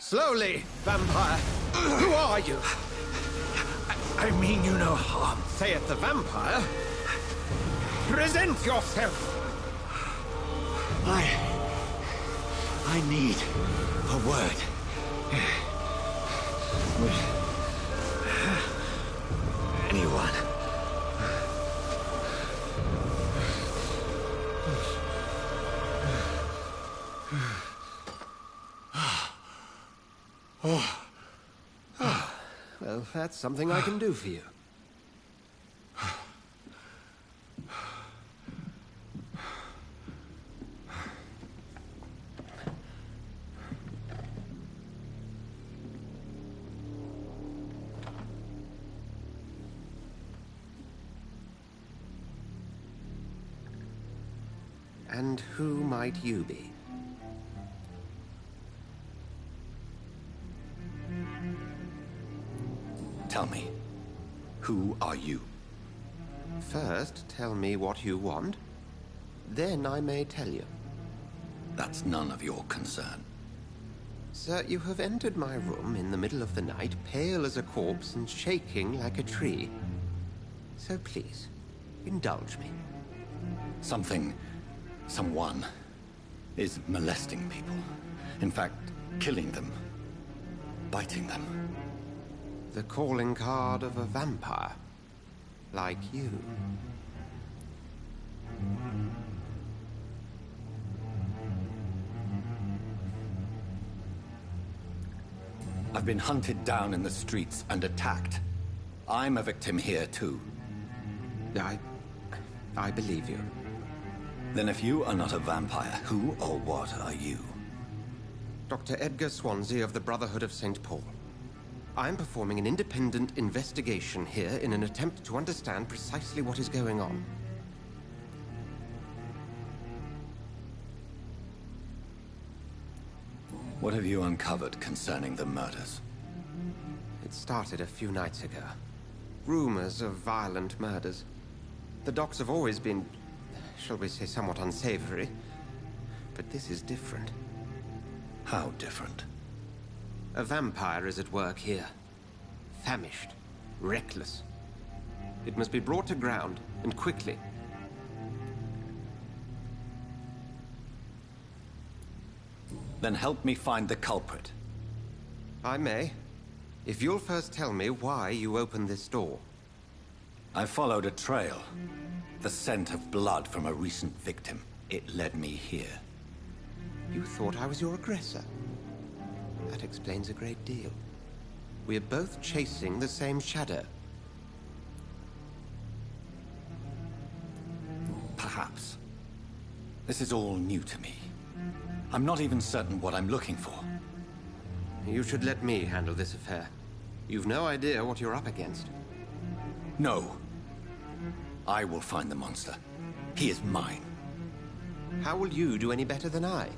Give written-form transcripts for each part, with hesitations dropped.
Slowly, vampire. Who are you? I mean you no harm. Saith the vampire. Present yourself. I need a word. With anyone. Well, that's something I can do for you. And who might you be? Tell me, who are you? First, tell me what you want. Then I may tell you. That's none of your concern. Sir, you have entered my room in the middle of the night, pale as a corpse and shaking like a tree. So please, indulge me. Someone is molesting people. In fact, killing them. Biting them. The calling card of a vampire. Like you. I've been hunted down in the streets and attacked. I'm a victim here, too. I believe you. Then if you are not a vampire, who or what are you? Dr. Edgar Swansea of the Brotherhood of St. Paul. I'm performing an independent investigation here in an attempt to understand precisely what is going on. What have you uncovered concerning the murders? It started a few nights ago. Rumors of violent murders. The docs have always been, shall we say, somewhat unsavory. But this is different. How different? A vampire is at work here. Famished. Reckless. It must be brought to ground, and quickly. Then help me find the culprit. I may. If you'll first tell me why you opened this door. I followed a trail. The scent of blood from a recent victim. It led me here. You thought I was your aggressor. That explains a great deal. We're both chasing the same shadow. Perhaps. This is all new to me. I'm not even certain what I'm looking for. You should let me handle this affair. You've no idea what you're up against. No. I will find the monster. He is mine. How will you do any better than I?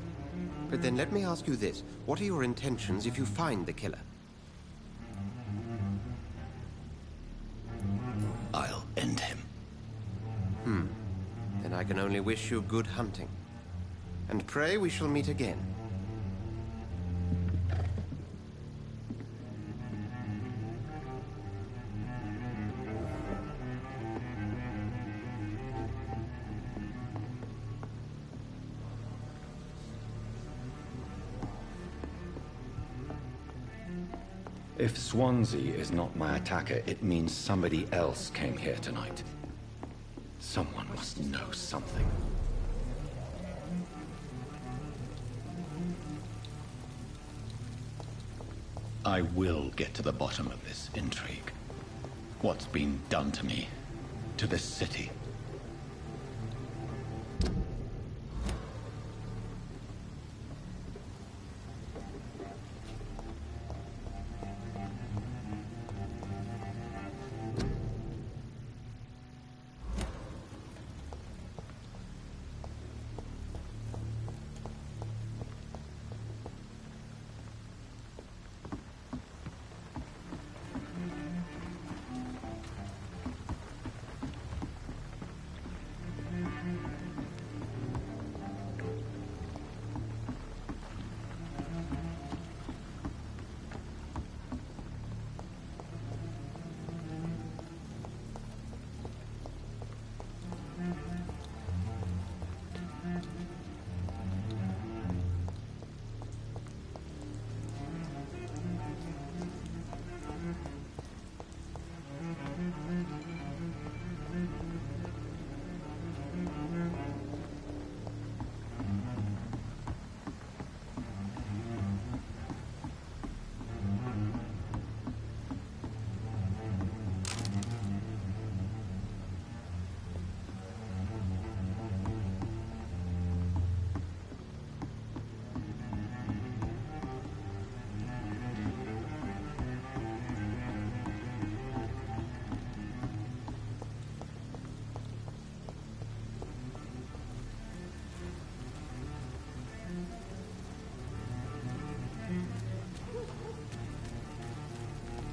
But then let me ask you this. What are your intentions if you find the killer? I'll end him. Then I can only wish you good hunting. And pray we shall meet again. If Swansea is not my attacker, it means somebody else came here tonight. Someone must know something. I will get to the bottom of this intrigue. What's been done to me, to this city.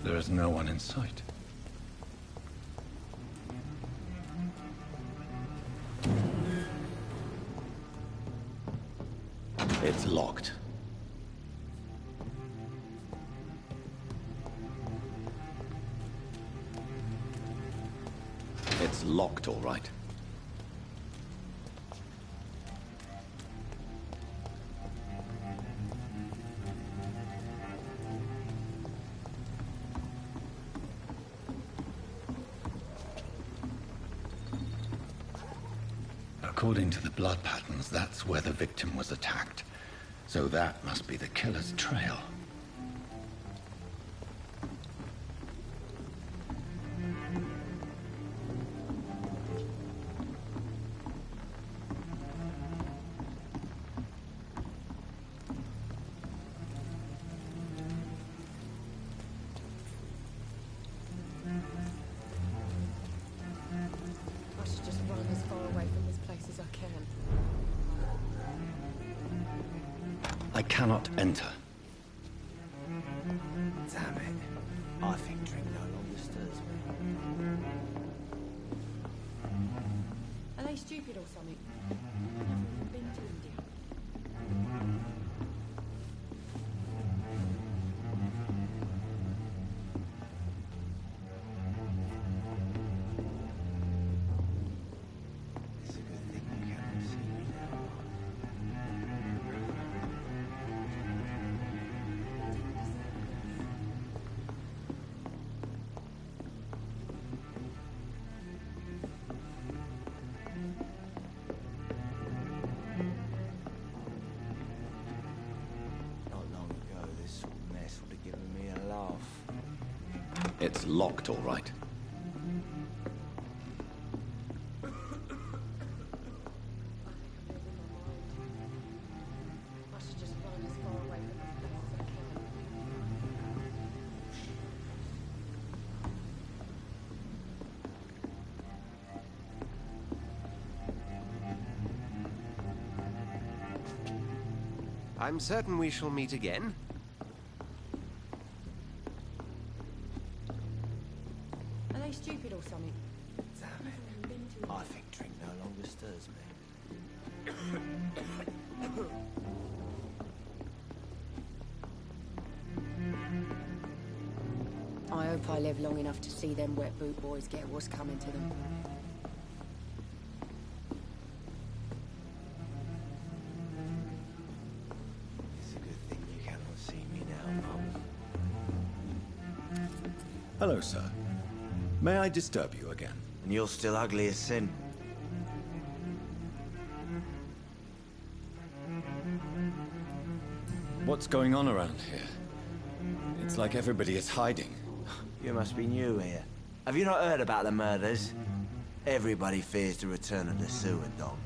There is no one in sight. It's locked. It's locked, all right. According to the blood patterns, that's where the victim was attacked. So that must be the killer's trail. I should just run as far away from this place as I can. I cannot enter. Damn it. I think drink no longer stirs me. Are they stupid or something? I've never even been to India. It's a good thing you cannot see me now. Not long ago, this sort of mess would have given me a laugh. It's locked, all right. I should just run as far away from this place as I can. I'm certain we shall meet again. Are they stupid or something? Damn I've never even been to it. I India. think drink no longer stirs me. I hope I live long enough to see them wet boot boys get what's coming to them. It's a good thing you cannot see me now, Mum. Hello, sir. May I disturb you again? And you're still ugly as sin. What's going on around here? It's like everybody is hiding. You must be new here. Have you not heard about the murders? Everybody fears the return of the sewer dog.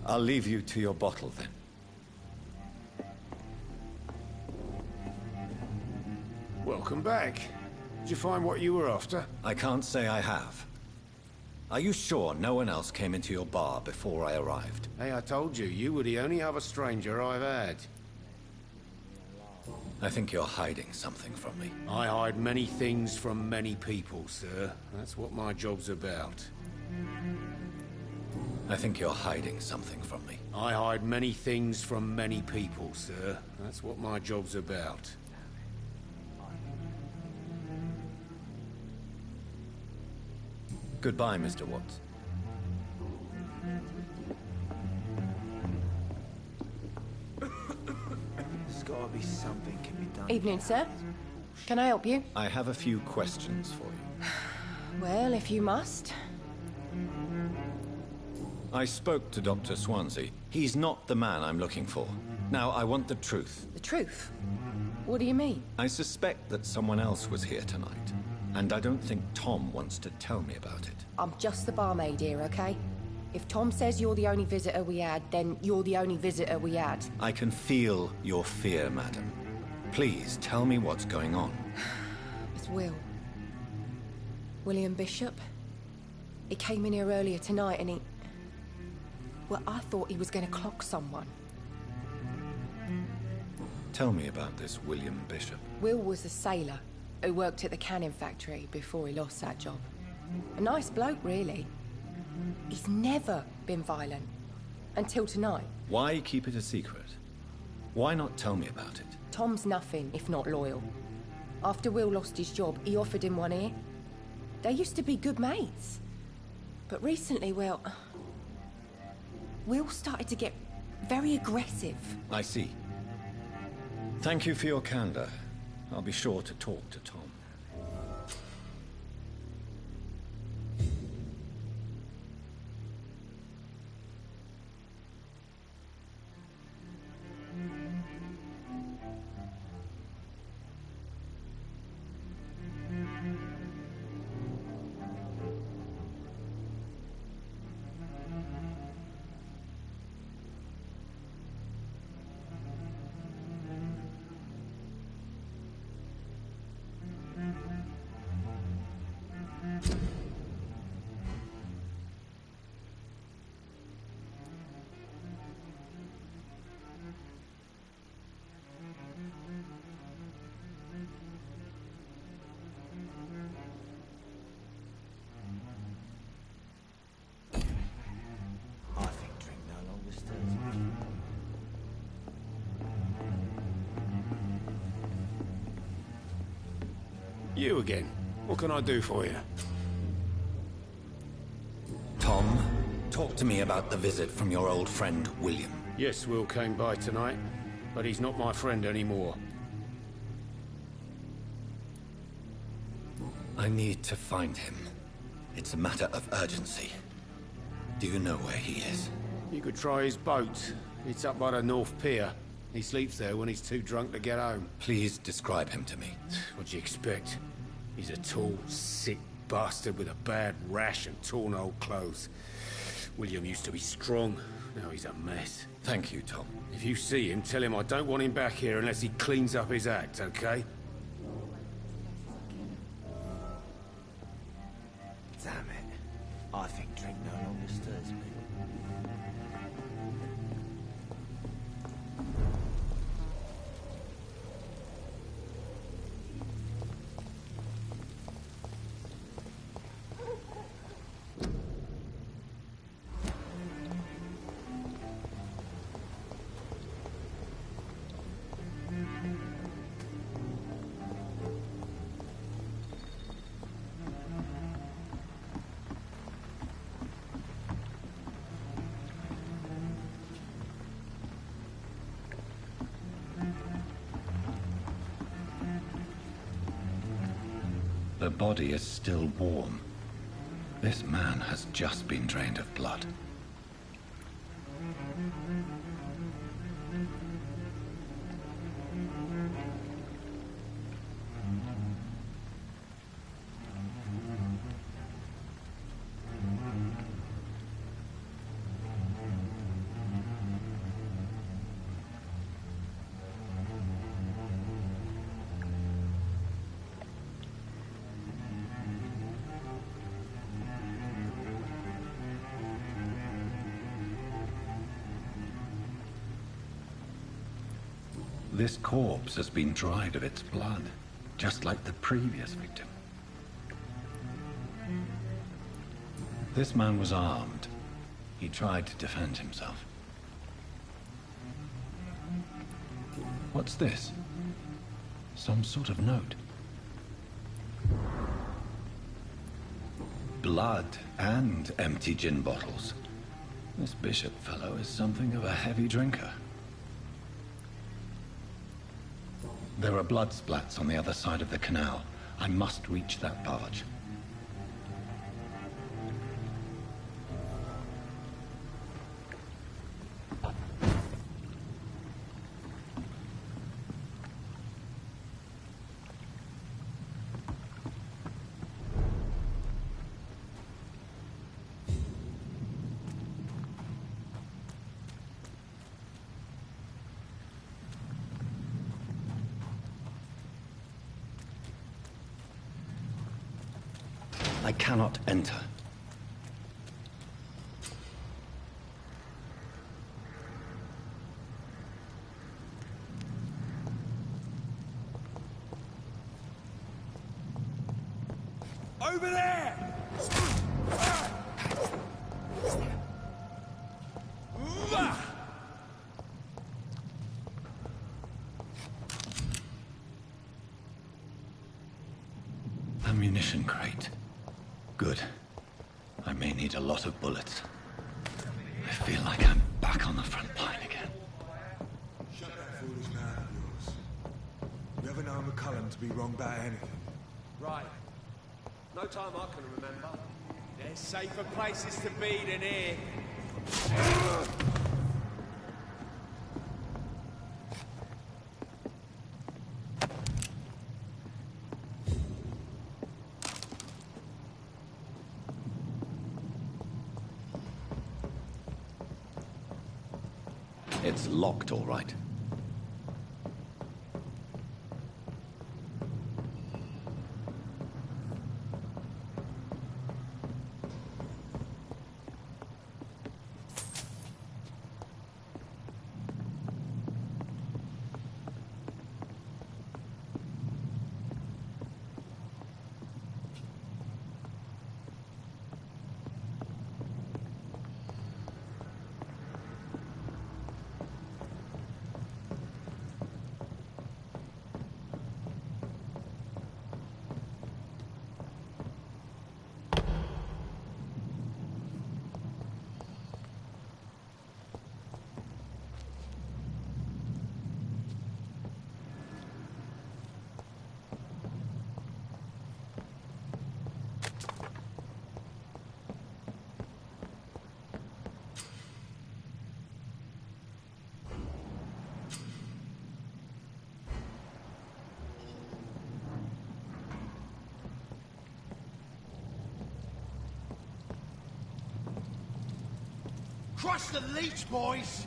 I'll leave you to your bottle, then. Welcome back. Did you find what you were after? I can't say I have. Are you sure no one else came into your bar before I arrived? Hey, I told you, you were the only other stranger I've had. I think you're hiding something from me. I hide many things from many people, sir. That's what my job's about. I think you're hiding something from me. I hide many things from many people, sir. That's what my job's about. Goodbye, Mr. Watts. gotta be something can be done. Evening, sir. Can I help you? I have a few questions for you. Well, if you must. I spoke to Dr. Swansea. He's not the man I'm looking for. Now, I want the truth. The truth? What do you mean? I suspect that someone else was here tonight, and I don't think Tom wants to tell me about it. I'm just the barmaid here, okay? If Tom says you're the only visitor we had, then you're the only visitor we had. I can feel your fear, madam. Please, tell me what's going on. It's Will. William Bishop. He came in here earlier tonight and he... Well, I thought he was going to clock someone. Tell me about this William Bishop. Will was a sailor who worked at the cannon factory before he lost that job. A nice bloke, really. He's never been violent. Until tonight. Why keep it a secret? Why not tell me about it? Tom's nothing if not loyal. After Will lost his job, he offered him one ear. They used to be good mates. But recently, well... Will started to get very aggressive. I see. Thank you for your candor. I'll be sure to talk to Tom. I think drink no longer stirs me. You again. What can I do for you? Tom, talk to me about the visit from your old friend, William. Yes, Will came by tonight, but he's not my friend anymore. I need to find him. It's a matter of urgency. Do you know where he is? You could try his boat. It's up by the North Pier. He sleeps there when he's too drunk to get home. Please describe him to me. What do you expect? He's a tall, sick bastard with a bad rash and torn old clothes. William used to be strong. Now he's a mess. Thank you, Tom. If you see him, tell him I don't want him back here unless he cleans up his act, okay? Damn it. I think drink no longer stirs me. The body is still warm. This man has just been drained of blood. This corpse has been dried of its blood, just like the previous victim. This man was armed. He tried to defend himself. What's this? Some sort of note. Blood and empty gin bottles. This Bishop fellow is something of a heavy drinker. There are blood splats on the other side of the canal. I must reach that barge. I cannot enter. Over there! Ammunition crate. Good. I may need a lot of bullets. I feel like I'm back on the front line again. Shut that foolish mouth of yours. Never known McCullum to be wrong about anything. Right. No time I can remember. There's safer places to be than here. It's locked, all right. Crush the leech, boys!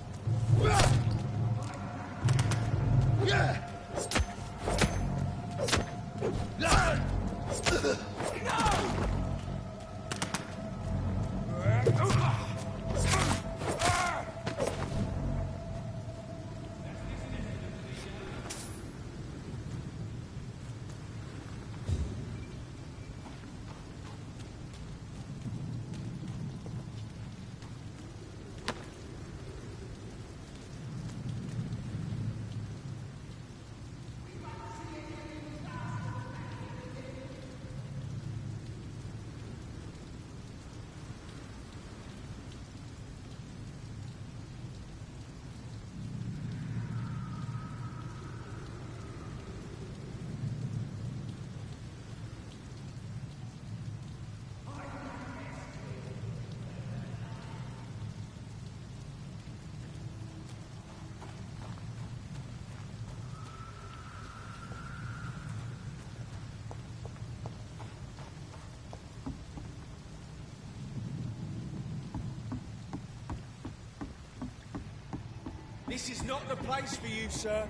This is not the place for you, sir.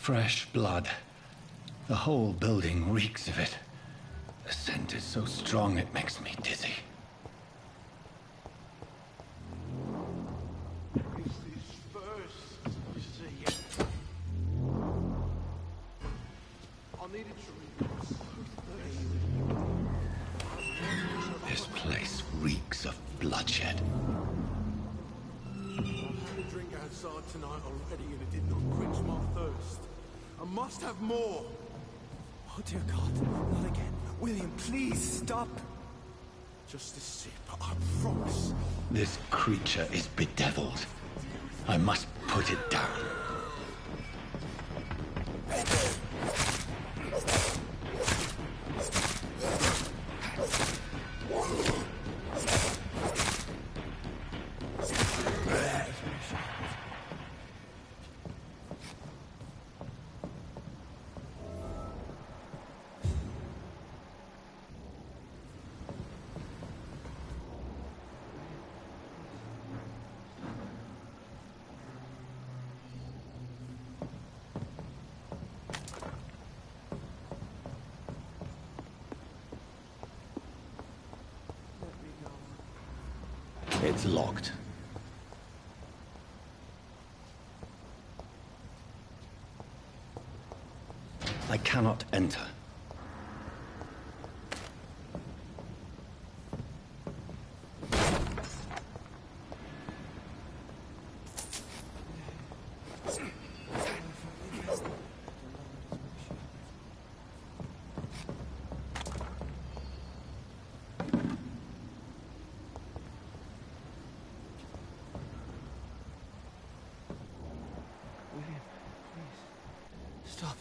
Fresh blood. The whole building reeks of it. The scent is so strong it makes me dizzy. This place reeks of bloodshed. I had a drink outside tonight already and it did not quench my thirst. I must have more. Oh, dear God, not again. William, please stop. Just a sip, I promise. This creature is bedeviled. I must put it down. It's locked. I cannot enter. Stop.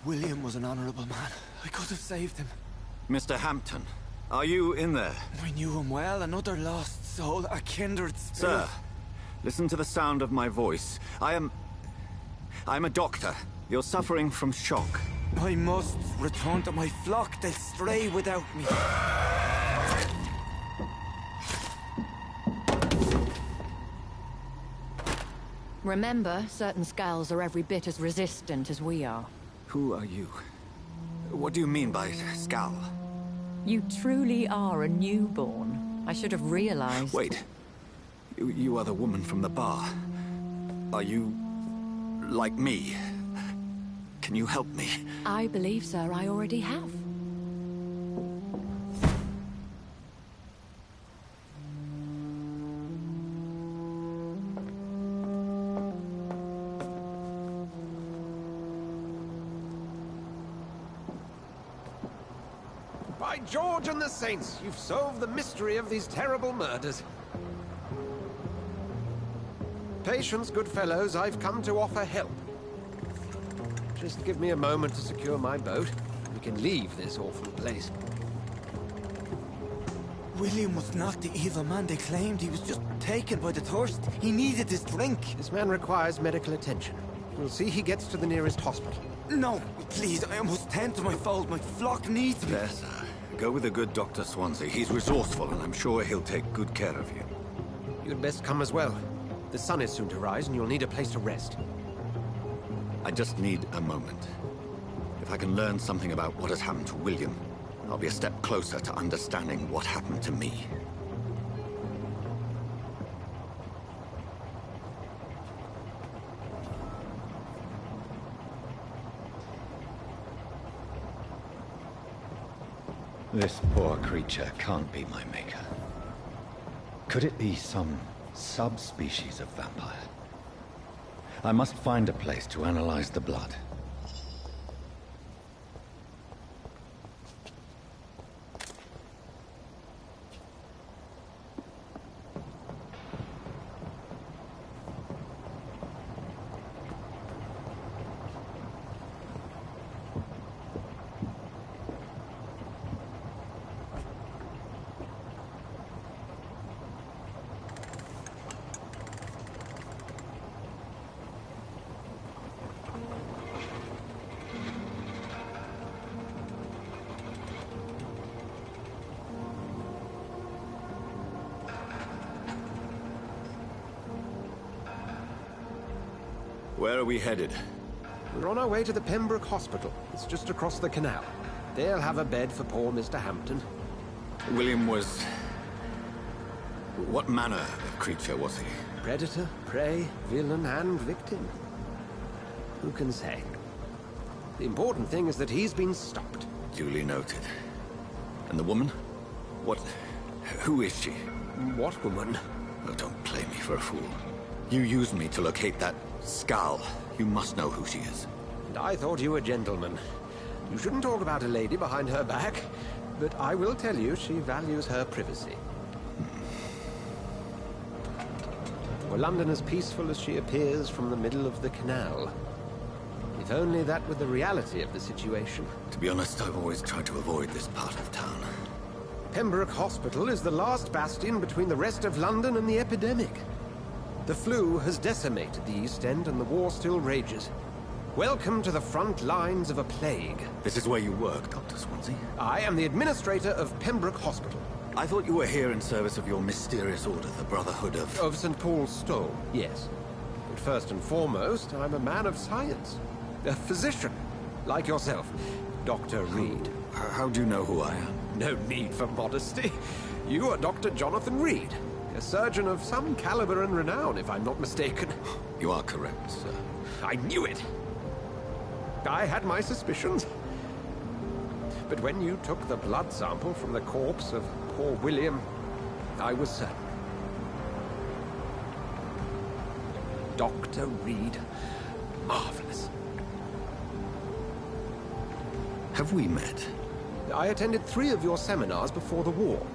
William was an honorable man. I could have saved him. Mr. Hampton, are you in there? I knew him well, another lost soul, a kindred spirit. Sir, listen to the sound of my voice. I'm a doctor. You're suffering from shock. I must return to my flock. They'll stray without me. Remember, certain skulls are every bit as resistant as we are. Who are you? What do you mean by scowl? You truly are a newborn. I should have realized. Wait. You are the woman from the bar. Are you... like me? Can you help me? I believe, sir, I already have. By George and the Saints, you've solved the mystery of these terrible murders. Patience, good fellows, I've come to offer help. Just give me a moment to secure my boat. We can leave this awful place. William was not the evil man they claimed. He was just taken by the thirst. He needed his drink. This man requires medical attention. We'll see he gets to the nearest hospital. No, please, I must tend to my fold. My flock needs me. There, sir. Go with the good Dr. Swansea. He's resourceful, and I'm sure he'll take good care of you. You'd best come as well. The sun is soon to rise, and you'll need a place to rest. I just need a moment. If I can learn something about what has happened to William, I'll be a step closer to understanding what happened to me. This poor creature can't be my maker. Could it be some subspecies of vampire? I must find a place to analyze the blood. Where are we headed? We're on our way to the Pembroke Hospital. It's just across the canal. They'll have a bed for poor Mr. Hampton. William was... What manner of creature was he? Predator, prey, villain, and victim. Who can say? The important thing is that he's been stopped. Duly noted. And the woman? What... who is she? What woman? Oh, don't play me for a fool. You used me to locate that skull. You must know who she is. And I thought you a gentleman. You shouldn't talk about a lady behind her back, but I will tell you she values her privacy. Were London as peaceful as she appears from the middle of the canal? If only that were the reality of the situation. To be honest, I've always tried to avoid this part of town. Pembroke Hospital is the last bastion between the rest of London and the epidemic. The flu has decimated the East End and the war still rages. Welcome to the front lines of a plague. This is where you work, Dr. Swansea? I am the administrator of Pembroke Hospital. I thought you were here in service of your mysterious order, the Brotherhood of... Of St. Paul's Stole, yes. But first and foremost, I'm a man of science. A physician, like yourself, Dr. Reed. How do you know who I am? No need for modesty. You are Dr. Jonathan Reed, a surgeon of some caliber and renown, if I'm not mistaken. You are correct, sir. I knew it! I had my suspicions. But when you took the blood sample from the corpse of poor William, I was certain. Dr. Reed. Marvelous. Have we met? I attended 3 of your seminars before the war.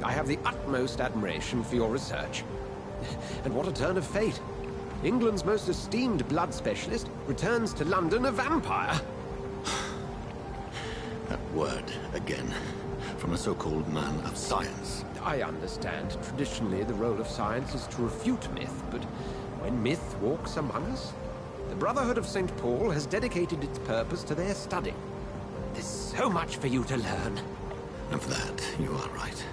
I have the utmost admiration for your research. And what a turn of fate. England's most esteemed blood specialist returns to London a vampire. That word, again. From a so-called man of science. I understand. Traditionally, the role of science is to refute myth, but when myth walks among us, the Brotherhood of St. Paul has dedicated its purpose to their study. There's so much for you to learn. Of that, you are right.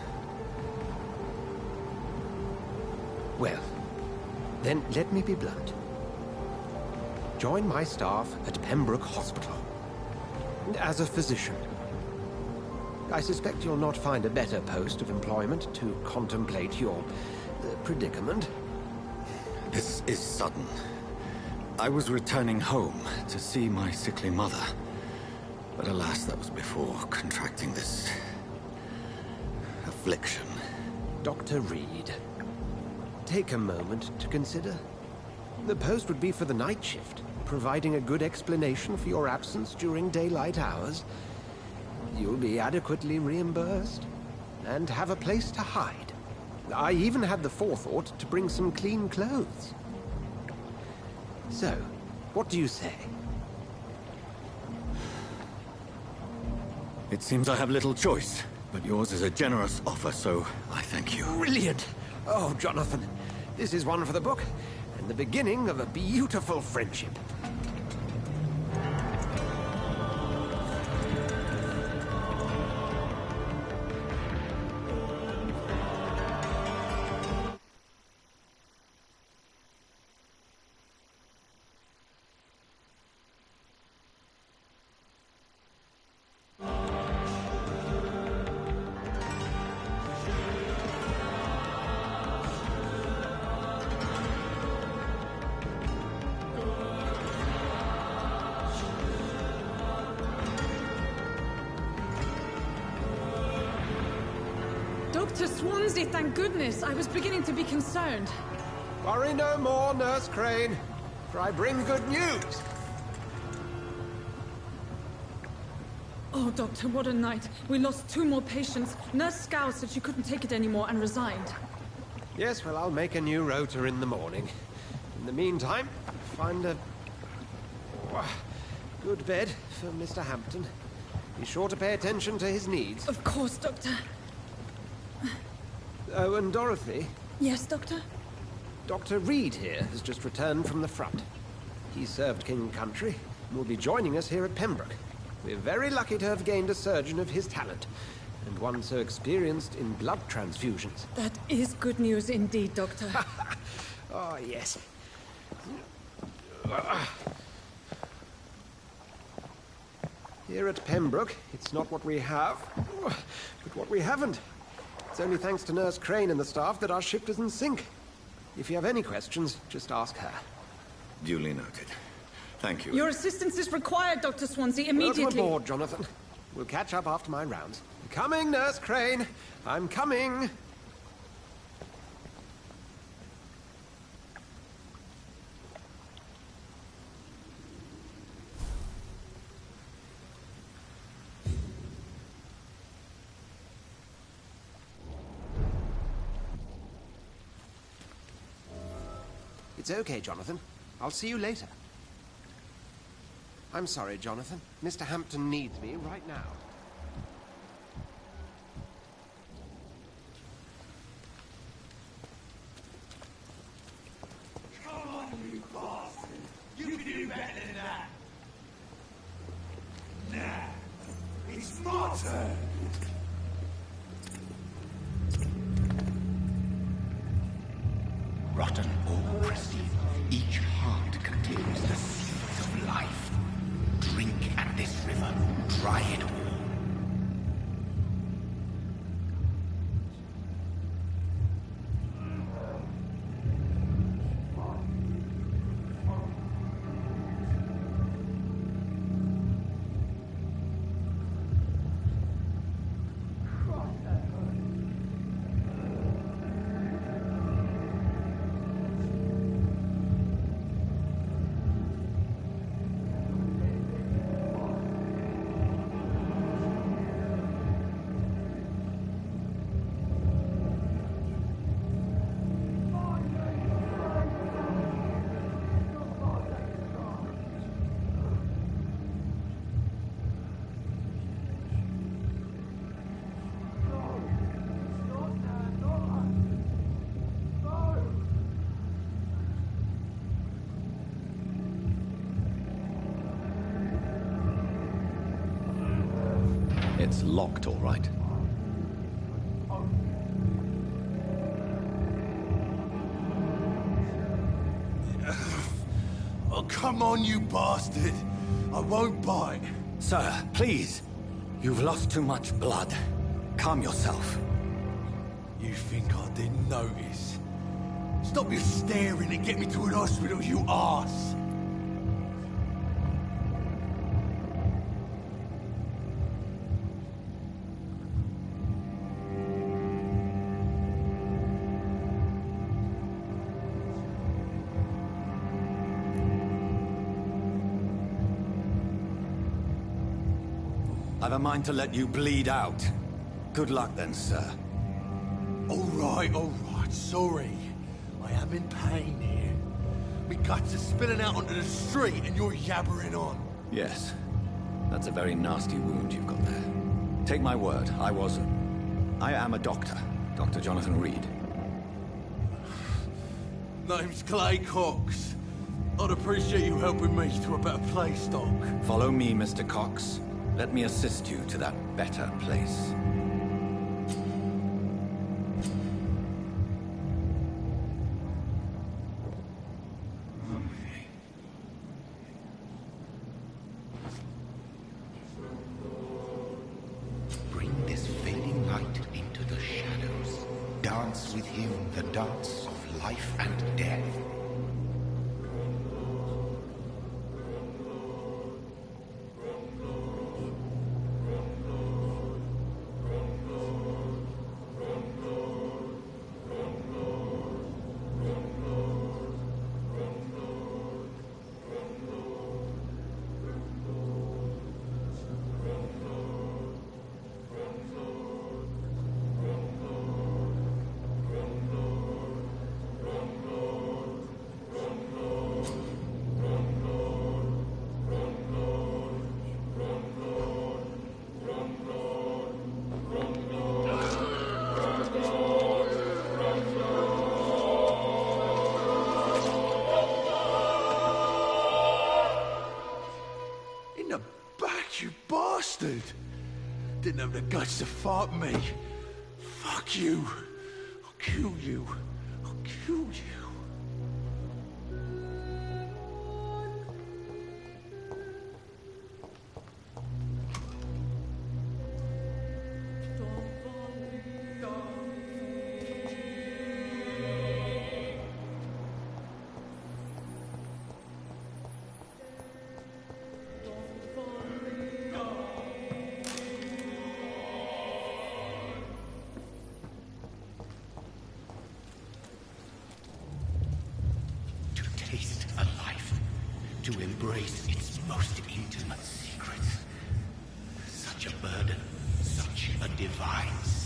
Well, then let me be blunt. Join my staff at Pembroke Hospital. As a physician. I suspect you'll not find a better post of employment to contemplate your predicament. This is sudden. I was returning home to see my sickly mother. But alas, that was before contracting this... affliction. Dr. Reed, take a moment to consider. The post would be for the night shift, providing a good explanation for your absence during daylight hours. You'll be adequately reimbursed, and have a place to hide. I even had the forethought to bring some clean clothes. So, what do you say? It seems I have little choice, but yours is a generous offer, so I thank you. Brilliant! Oh, Jonathan, this is one for the book, and the beginning of a beautiful friendship. Dr. Swansea, thank goodness. I was beginning to be concerned. Worry no more, Nurse Crane, for I bring good news. Oh, Doctor, what a night. We lost 2 more patients. Nurse Scow said she couldn't take it anymore and resigned. Yes, well, I'll make a new rota in the morning. In the meantime, find a... good bed for Mr. Hampton. Be sure to pay attention to his needs. Of course, Doctor. Oh, and Dorothy? Yes, Doctor? Dr. Reed here has just returned from the front. He served King Country and will be joining us here at Pembroke. We're very lucky to have gained a surgeon of his talent, and one so experienced in blood transfusions. That is good news indeed, Doctor. Oh, yes. Here at Pembroke, it's not what we have, but what we haven't. It's only thanks to Nurse Crane and the staff that our ship doesn't sink. If you have any questions, just ask her. Duly noted. Thank you. Your assistance is required, Dr. Swansea, immediately. Welcome aboard, Jonathan. We'll catch up after my rounds. I'm coming, Nurse Crane. I'm coming. It's okay, Jonathan. I'll see you later. I'm sorry, Jonathan. Mr. Hampton needs me right now. Come on, you bastard! You can do better than that! Nah, it's my turn! Rotten or pristine, each heart contains the seeds of life. Drink at this river, try it all. It's locked, all right. Oh, come on, you bastard. I won't bite. Sir, please. You've lost too much blood. Calm yourself. You think I didn't notice? Stop your staring and get me to an hospital, you arse! I've a mind to let you bleed out. Good luck then, sir. All right, sorry. I am in pain here. Me guts are spilling out onto the street and you're yabbering on. Yes. That's a very nasty wound you've got there. Take my word, I am a doctor. Dr. Jonathan Reed. Name's Clay Cox. I'd appreciate you helping me to a better place, Doc. Follow me, Mr. Cox. Let me assist you to that better place. Bring this fading light into the shadows. Dance with him the dance of life and death. Didn't have the guts to fight me. Fuck you. I'll kill you. I'll kill you. to embrace its most intimate secrets. Such a burden, such a divine sin.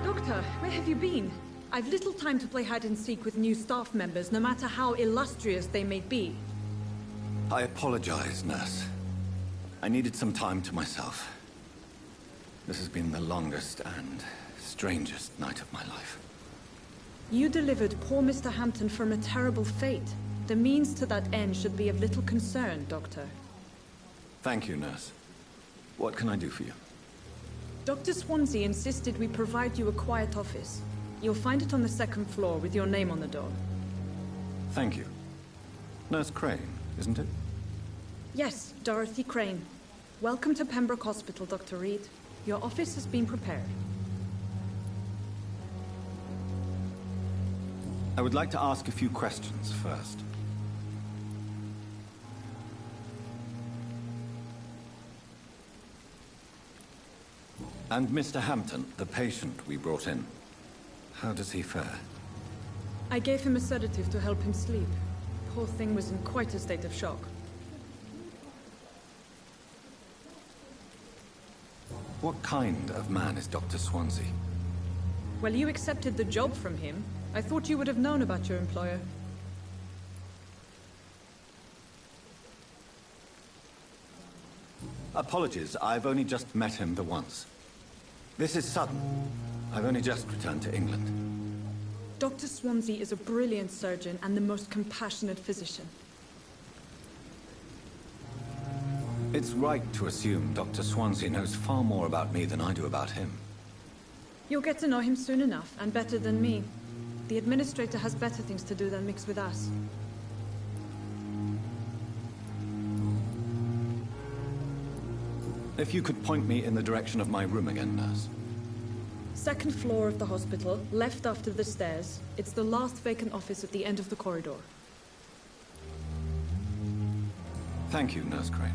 Doctor, where have you been? I've little time to play hide-and-seek with new staff members, no matter how illustrious they may be. I apologize, nurse. I needed some time to myself. This has been the longest and strangest night of my life. You delivered poor Mr. Hampton from a terrible fate. The means to that end should be of little concern, Doctor. Thank you, nurse. What can I do for you? Dr. Swansea insisted we provide you a quiet office. You'll find it on the second floor with your name on the door. Thank you. Nurse Crane, isn't it? Yes, Dorothy Crane. Welcome to Pembroke Hospital, Dr. Reed. Your office has been prepared. I would like to ask a few questions first. And Mr. Hampton, the patient we brought in, how does he fare? I gave him a sedative to help him sleep. Poor thing was in quite a state of shock. What kind of man is Dr. Swansea? Well, you accepted the job from him. I thought you would have known about your employer. Apologies, I've only just met him the once. This is sudden. I've only just returned to England. Dr. Swansea is a brilliant surgeon and the most compassionate physician. It's right to assume Dr. Swansea knows far more about me than I do about him. You'll get to know him soon enough, and better than me. The administrator has better things to do than mix with us. If you could point me in the direction of my room again, nurse. Second floor of the hospital, left after the stairs. It's the last vacant office at the end of the corridor. Thank you, Nurse Crane.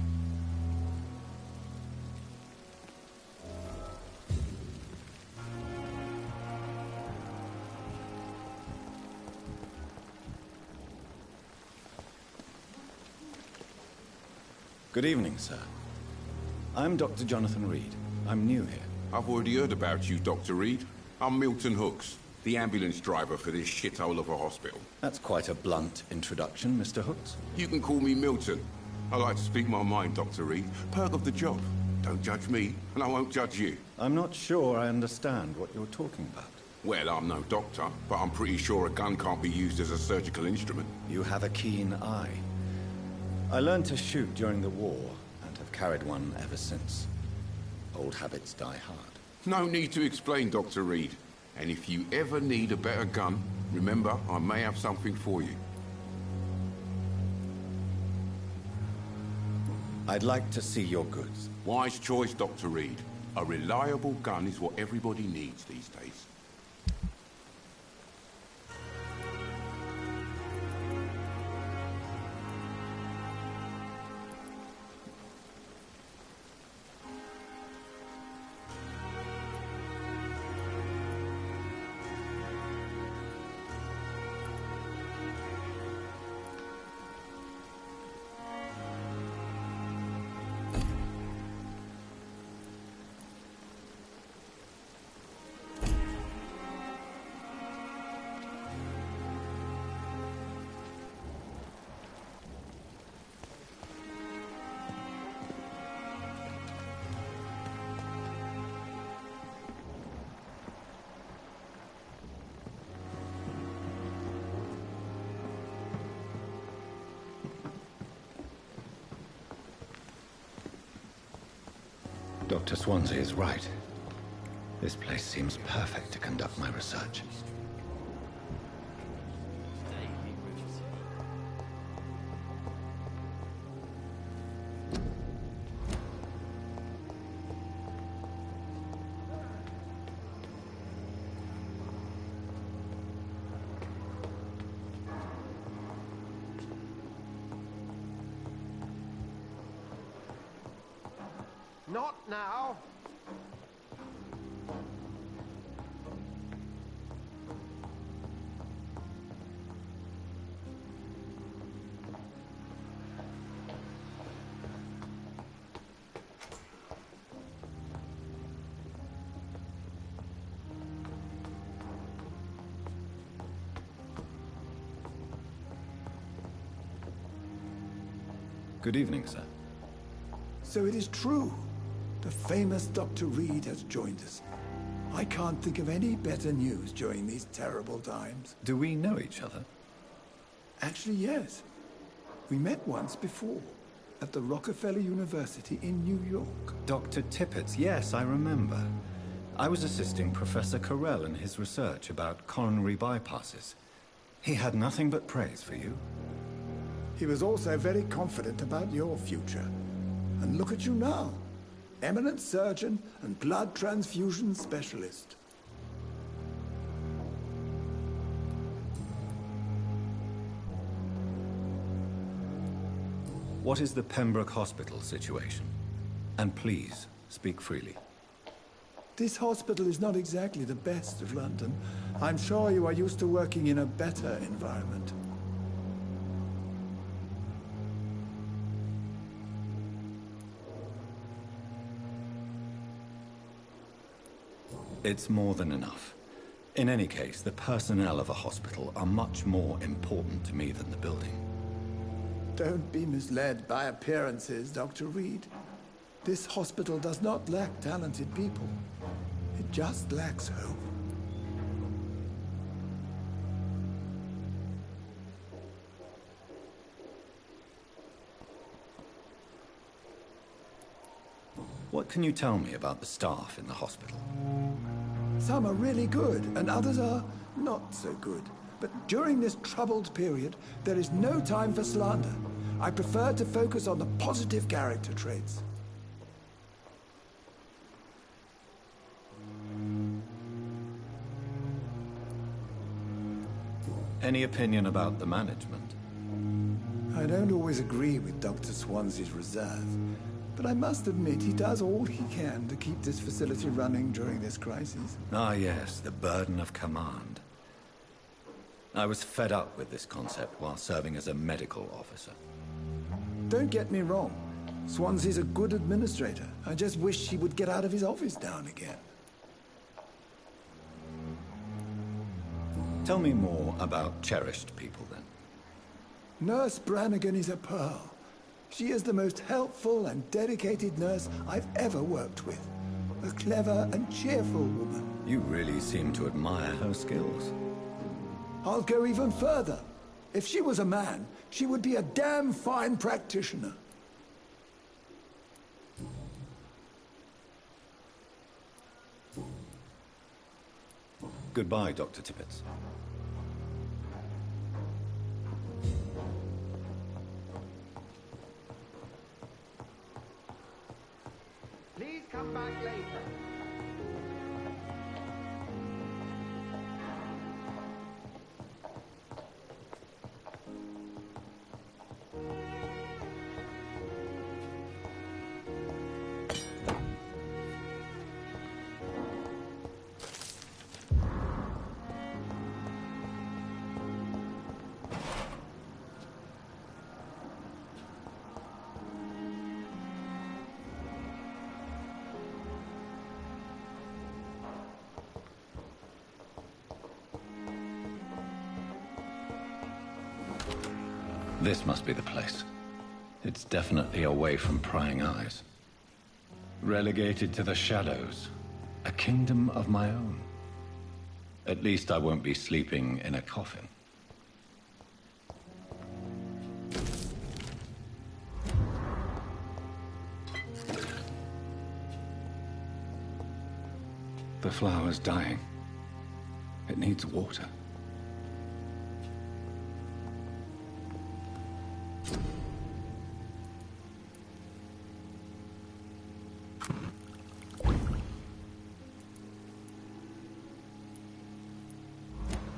Good evening, sir. I'm Dr. Jonathan Reed. I'm new here. I've already heard about you, Dr. Reed. I'm Milton Hooks, the ambulance driver for this shithole of a hospital. That's quite a blunt introduction, Mr. Hooks. You can call me Milton. I like to speak my mind, Dr. Reed. Perk of the job. Don't judge me, and I won't judge you. I'm not sure I understand what you're talking about. Well, I'm no doctor, but I'm pretty sure a gun can't be used as a surgical instrument. You have a keen eye. I learned to shoot during the war, and have carried one ever since. Old habits die hard. No need to explain, Dr. Reed. And if you ever need a better gun, remember, I may have something for you. I'd like to see your goods. Wise choice, Dr. Reed. A reliable gun is what everybody needs these days. Dr. Swansea is right. This place seems perfect to conduct my research. Not now. Good evening, sir. So it is true. The famous Dr. Reed has joined us. I can't think of any better news during these terrible times. Do we know each other? Actually, yes. We met once before, at the Rockefeller University in New York. Dr. Tippett, yes, I remember. I was assisting Professor Carell in his research about coronary bypasses. He had nothing but praise for you. He was also very confident about your future. And look at you now. Eminent surgeon and blood transfusion specialist. What is the Pembroke Hospital situation? And please, speak freely. This hospital is not exactly the best of London. I'm sure you are used to working in a better environment. It's more than enough. In any case, the personnel of a hospital are much more important to me than the building. Don't be misled by appearances, Dr. Reed. This hospital does not lack talented people. It just lacks hope. What can you tell me about the staff in the hospital? Some are really good, and others are not so good. But during this troubled period, there is no time for slander. I prefer to focus on the positive character traits. Any opinion about the management? I don't always agree with Dr. Swansea's reserve, but I must admit he does all he can to keep this facility running during this crisis. Ah yes, the burden of command. I was fed up with this concept while serving as a medical officer. Don't get me wrong. Swansea's a good administrator. I just wish he would get out of his office now and again. Tell me more about cherished people, then. Nurse Brannigan is a pearl. She is the most helpful and dedicated nurse I've ever worked with. A clever and cheerful woman. You really seem to admire her skills. I'll go even further. If she was a man, she would be a damn fine practitioner. Goodbye, Dr. Tippett. Please come back later. This must be the place. It's definitely away from prying eyes. Relegated to the shadows. A kingdom of my own. At least I won't be sleeping in a coffin. The flower's dying. It needs water.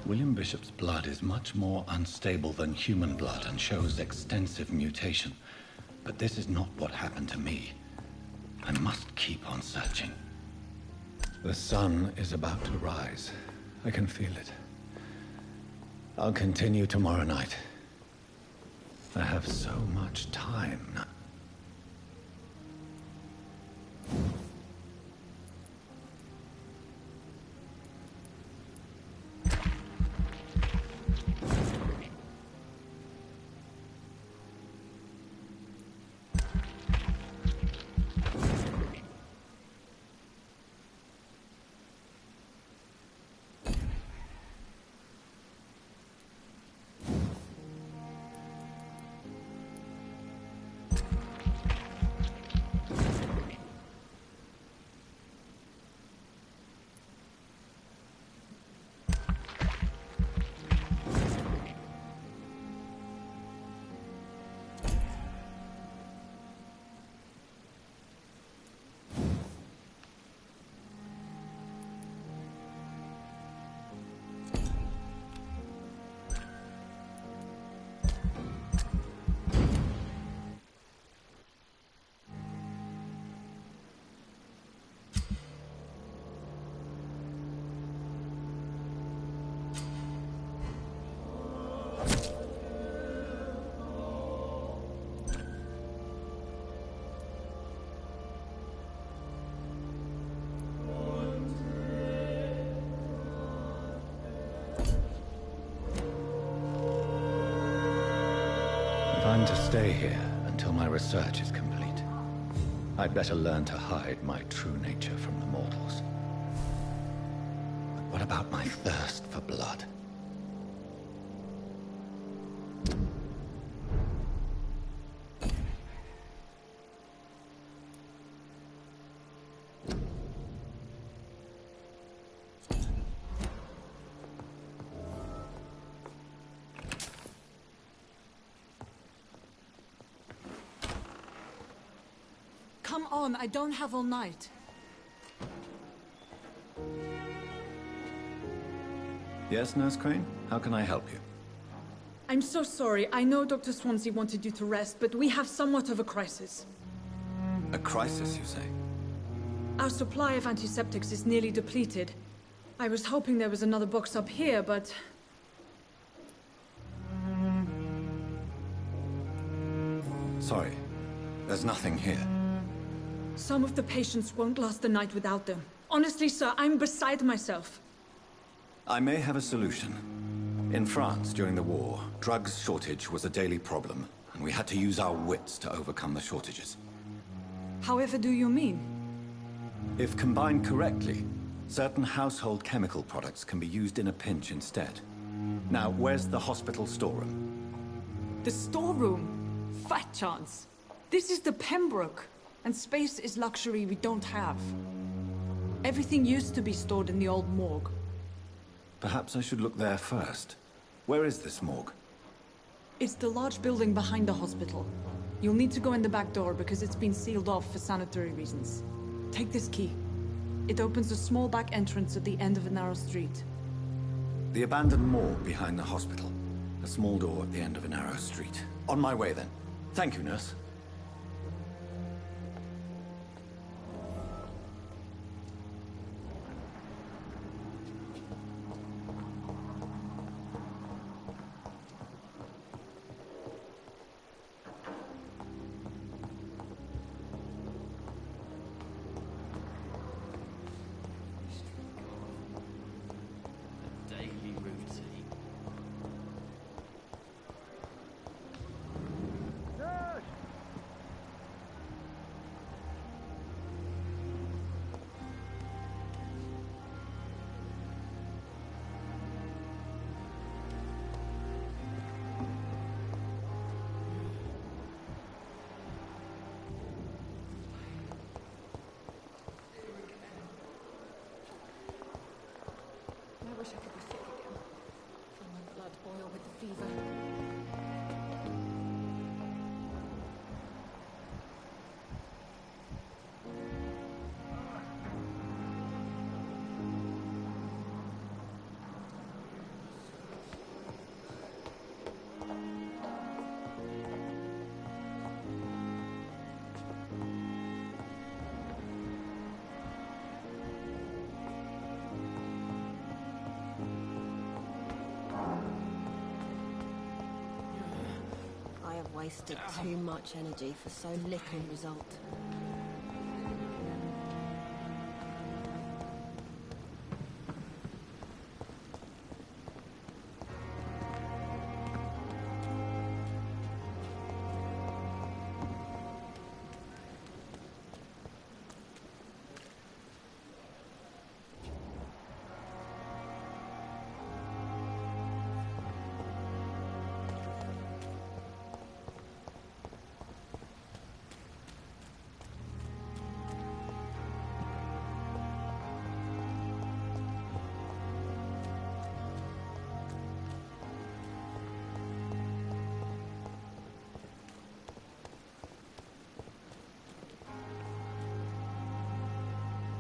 William Bishop's blood is much more unstable than human blood and shows extensive mutation. But this is not what happened to me. I must keep on searching. The sun is about to rise. I can feel it. I'll continue tomorrow night. I have so much time now. I'm to stay here until my research is complete. I'd better learn to hide my true nature from the mortals. But what about my thirst for blood? Come on, I don't have all night. Yes, Nurse Crane? How can I help you? I'm so sorry. I know Dr. Swansea wanted you to rest, but we have somewhat of a crisis. A crisis, you say? Our supply of antiseptics is nearly depleted. I was hoping there was another box up here, but... Sorry. There's nothing here. Some of the patients won't last the night without them. Honestly, sir, I'm beside myself. I may have a solution. In France, during the war, drugs shortage was a daily problem, and we had to use our wits to overcome the shortages. However do you mean? If combined correctly, certain household chemical products can be used in a pinch instead. Now, where's the hospital storeroom? The storeroom? Fat chance. This is the Pembroke, and space is luxury we don't have. Everything used to be stored in the old morgue. Perhaps I should look there first. Where is this morgue? It's the large building behind the hospital. You'll need to go in the back door because it's been sealed off for sanitary reasons. Take this key. It opens a small back entrance at the end of a narrow street. The abandoned morgue behind the hospital. A small door at the end of a narrow street. On my way then. Thank you, nurse. wasted too much energy for so little result.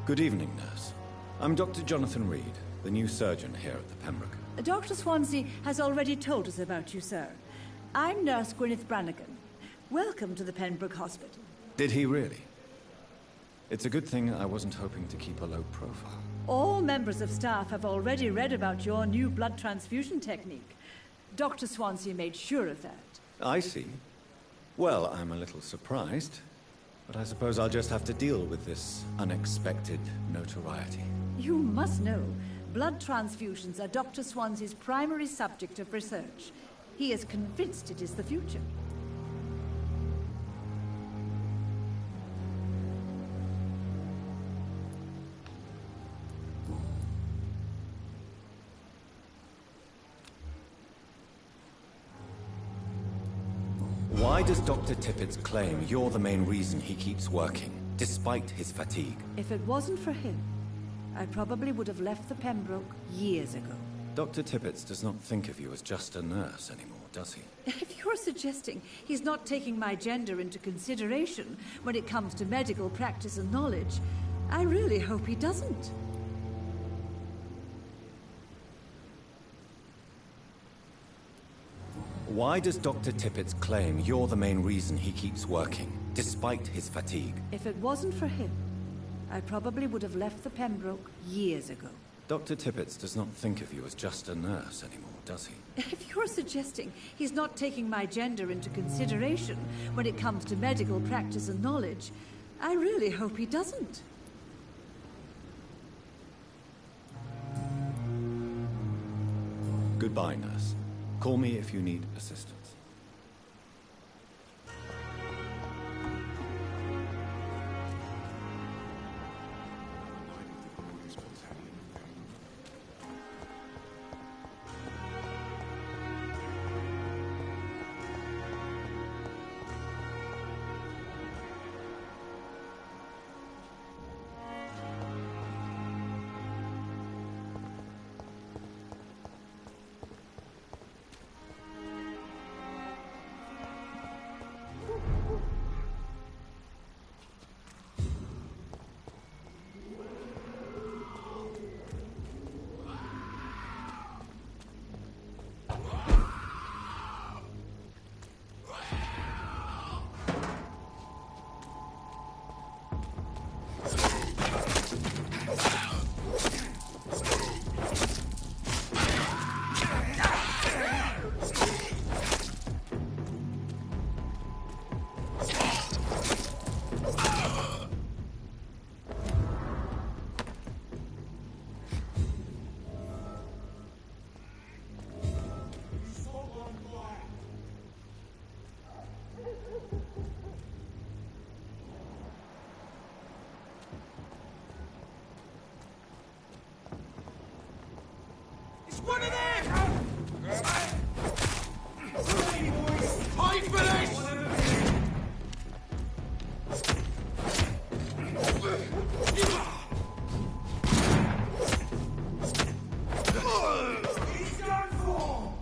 Good evening, nurse. I'm Dr. Jonathan Reed, the new surgeon here at the Pembroke. Dr. Swansea has already told us about you, sir. I'm Nurse Gwyneth Brannigan. Welcome to the Pembroke Hospital. Did he really? It's a good thing I wasn't hoping to keep a low profile. All members of staff have already read about your new blood transfusion technique. Dr. Swansea made sure of that. I see. Well, I'm a little surprised, but I suppose I'll just have to deal with this unexpected notoriety. You must know, blood transfusions are Dr. Swansea's primary subject of research. He is convinced it is the future. Why does Dr. Tippett's claim you're the main reason he keeps working, despite his fatigue? If it wasn't for him, I probably would have left the Pembroke years ago. Dr. Tippett does not think of you as just a nurse anymore, does he? If you're suggesting he's not taking my gender into consideration when it comes to medical practice and knowledge, I really hope he doesn't. Why does Dr. Tippett claim you're the main reason he keeps working, despite his fatigue? If it wasn't for him, I probably would have left the Pembroke years ago. Dr. Tippett does not think of you as just a nurse anymore, does he? If you're suggesting he's not taking my gender into consideration when it comes to medical practice and knowledge, I really hope he doesn't. Goodbye, nurse. Call me if you need assistance. One of them! Hide for this! He's done for!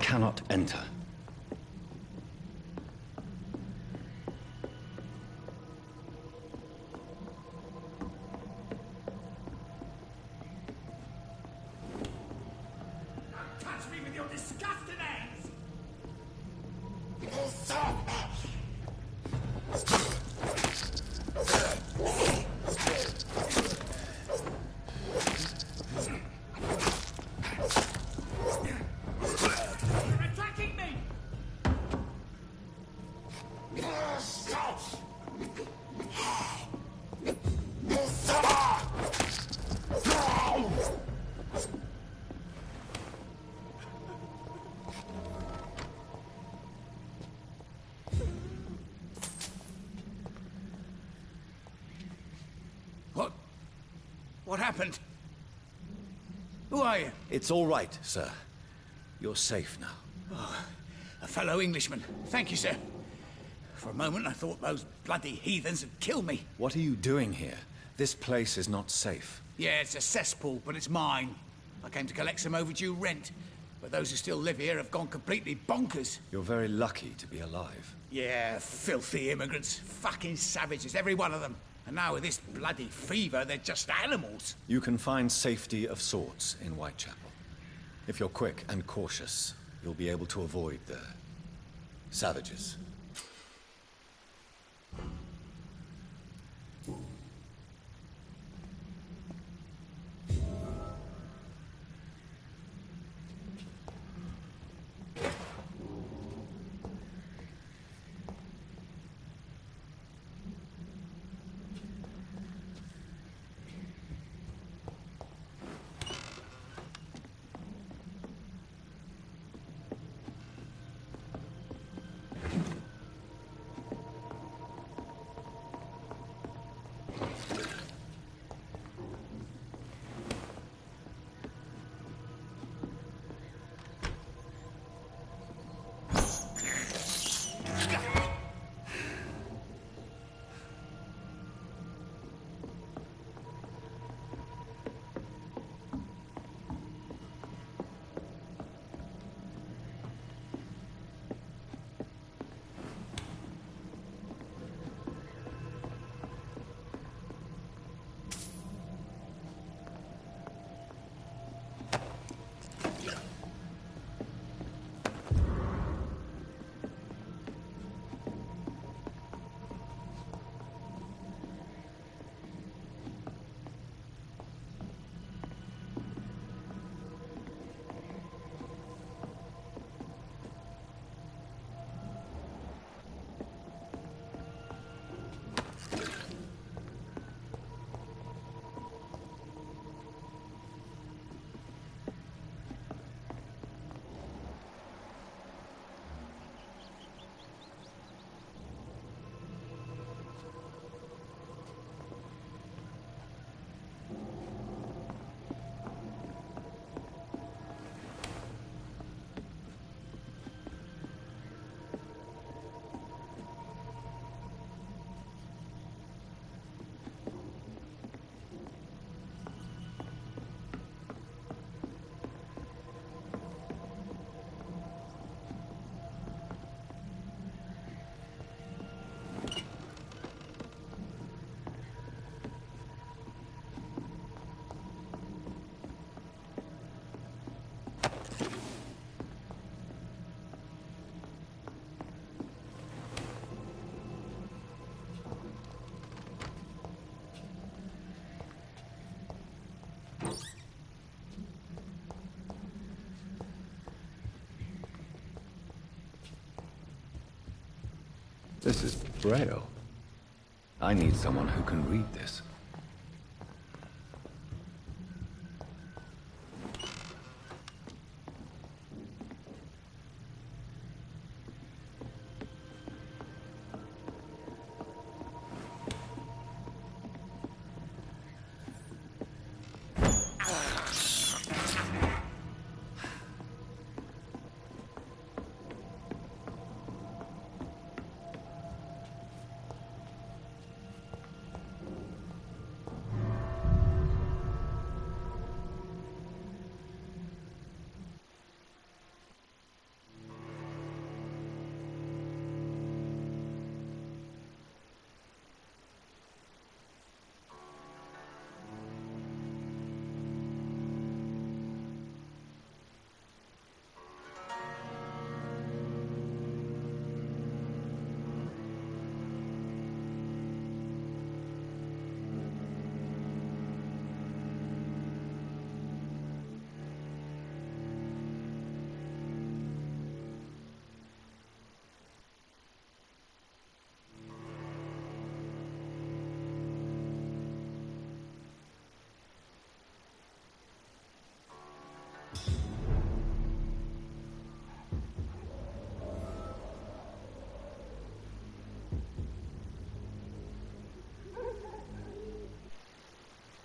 cannot enter. Touch me with your disgusting hands! You're attacking me! What happened? Who are you? It's all right, sir. You're safe now. Oh, a fellow Englishman. Thank you, sir. For a moment, I thought those bloody heathens had killed me. What are you doing here? This place is not safe. Yeah, it's a cesspool, but it's mine. I came to collect some overdue rent, but those who still live here have gone completely bonkers. You're very lucky to be alive. Yeah, filthy immigrants. Fucking savages, every one of them. And now with this bloody fever, they're just animals. You can find safety of sorts in Whitechapel. If you're quick and cautious, you'll be able to avoid the savages. This is Braille. I need someone who can read this.